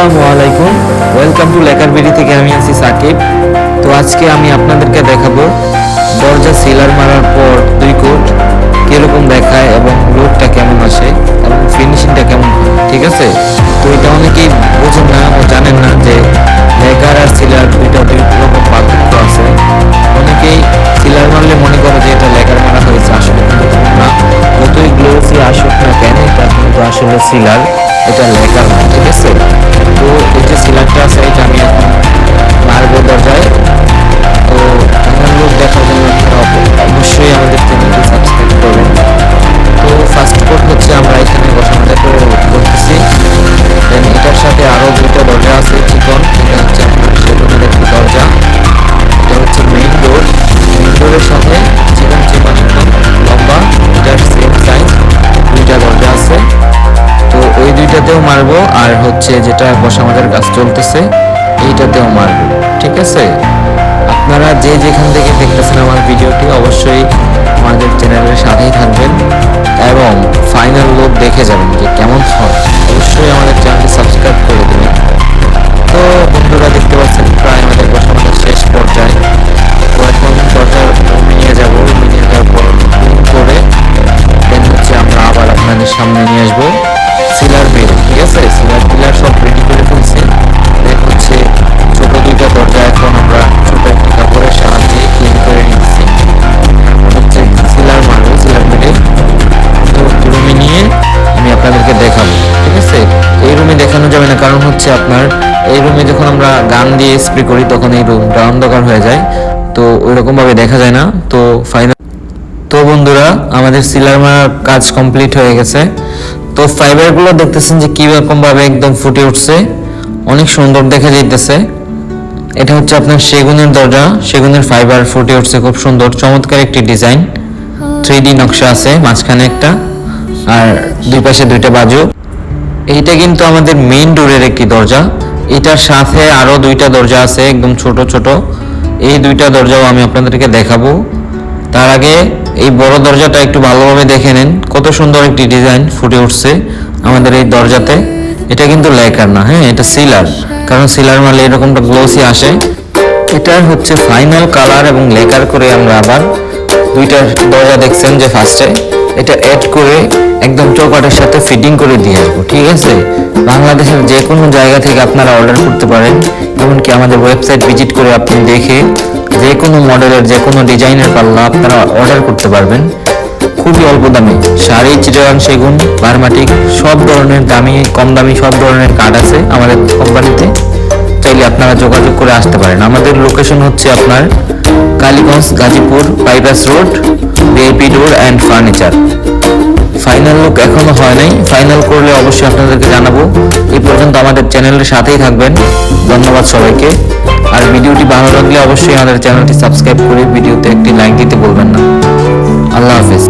আসসালামু আলাইকুম, welcome to lacquer BD থেকে আমি আছি সাকিব। তো আজকে আমি আপনাদেরকে দেখাবো দরজা সিলার মারার পর 2 কোট কিরকম দেখায় এবং লুকটা কেমন আসে এবং ফিনিশিংটা কেমন হয়। ঠিক আছে, তো এটা অনেকেই বোঝেন না ও জানেন না যে লেকার আর সিলার দুই রকম পার্থক্য আছে। অনেকেই সিলার মারলে মনে করে যে এটা লেকার মারা হয়েছে, আসলে কিন্তু না। যতই গ্লোসি আসুক না কেন, এটা কিন্তু আসলে সিলার, এটা লেকার না। ঠিক আছে, তো এই যে সিলারটা আছে এটা আমি এখন মারবো দরজায়। তো এমন লোক দেখার জন্য আপনারা অবশ্যই আমাদের চ্যানেলটি সাবস্ক্রাইব করবেন। তো ফার্স্ট কোট হচ্ছে আমরা এখানে বসানোটা করতেছি। দেন এটার সাথে আরও 2টা দরজা আছে চিকন, এটা হচ্ছে আপনার সেগুনের একটি দরজা, এটা হচ্ছে মেইন ডোর। মেইন ডোরের সাথে চিকন চিকন একদম লম্বা, এটার সেম সাইজ 2টা দরজা আছে। তো ওই 2টাতেও মারবো, আর হচ্ছে যেটা বসা আমাদের কাজ চলতেছে এইটাতেও মারবো। ঠিক আছে, আপনারা যে যেখান থেকে দেখতেছেন আমার ভিডিওটি অবশ্যই আমাদের চ্যানেলের সাথেই থাকবেন এবং ফাইনাল লুক দেখে যাবেন যে কেমন হয়। অবশ্যই আমাদের চ্যানেলটি সাবস্ক্রাইব করে দেবেন। তো বন্ধুরা দেখতে পাচ্ছেন প্রায় আমাদের বসানো শেষ পর্যায়ে। তো এখন দরজার নিয়ে যাবো, নিয়ে যাওয়ার পর করে দেন হচ্ছে আমরা আবার আপনাদের সামনে নিয়ে আসবো সিলার বেল। ঠিক আছে, সিলার পিলার সব রেডি করে ফেলছি। দেন হচ্ছে ছোট 2টা দরজা এখন আমরা ছোট একটি কাপড়ের সাহায্যে ক্লিন করে নিচ্ছি। হচ্ছে সিলার মারবো সিলার বেলে। তো রুমে নিয়ে আমি আপনাদেরকে দেখাবো। ঠিক আছে, এই রুমে দেখানো যাবে না, কারণ হচ্ছে আপনার এই রুমে যখন আমরা গান দিয়ে স্প্রে করি তখন এই রুমটা অন্ধকার হয়ে যায়, তো ওইরকম ভাবে দেখা যায় না। তো ফাইনাল, তো বন্ধুরা আমাদের সিলার মারার কাজ কমপ্লিট হয়ে গেছে। তো ফাইবারগুলো দেখতেছেন যে কিরকম ভাবে একদম ফুটে উঠছে, অনেক সুন্দর দেখা যাইতেছে। এটা হচ্ছে আপনার সেগুনের দরজা, সেগুনের ফাইবার ফুটে উঠছে, খুব সুন্দর চমৎকার একটি ডিজাইন। 3D নকশা আছে মাঝখানে একটা, আর দুই পাশে 2টা বাজু। এইটা কিন্তু আমাদের মেইন ডোরের একটি দরজা। এটার সাথে আরো 2টা দরজা আছে একদম ছোট ছোট, এই 2টা দরজাও আমি আপনাদেরকে দেখাবো। তার আগে এই বড় দরজাটা একটু ভালোভাবে দেখে নেন, কত সুন্দর একটি ডিজাইন ফুটে উঠছে আমাদের এই দরজাতে। এটা কিন্তু লেকার না, হ্যাঁ এটা সিলার, কারণ সিলার মারলে এরকমটা গ্লোসি আসে। এটার হচ্ছে ফাইনাল কালার এবং লেকার করে আমরা আবার 2টা দরজা দেখছেন যে ফার্স্টে এটা অ্যাড করে একদম চৌকাঠের সাথে ফিটিং করে দিয়ে আসবো। ঠিক আছে, বাংলাদেশের যে কোনো জায়গা থেকে আপনারা অর্ডার করতে পারেন, এমনকি আমাদের ওয়েবসাইট ভিজিট করে আপনি দেখে যে কোনো মডেলের যে কোনো ডিজাইনের পাল্লা আপনারা অর্ডার করতে পারবেন খুবই অল্প দামে। শাড়ি, চিটাগাং সেগুন, বার্মাটিক সব ধরনের দামি কম দামি সব ধরনের কাঠ আছে আমাদের কোম্পানিতে, চাইলে আপনারা যোগাযোগ করে আসতে পারেন। আমাদের লোকেশন হচ্ছে আপনার Kaliganj, Gazipur bypass road, VIP door and furniture. Final look এখনো হয় নাই, ফাইনাল করলে অবশ্যই আপনাদেরকে জানাবো। এই পর্যন্ত আমাদের চ্যানেলের সাথেই থাকবেন। ধন্যবাদ সবাইকে। আর ভিডিওটি ভালো লাগলে অবশ্যই আমাদের চ্যানেলটি সাবস্ক্রাইব করে ভিডিওতে একটি লাইক দিতে বলবেন না। আল্লাহ হাফেজ।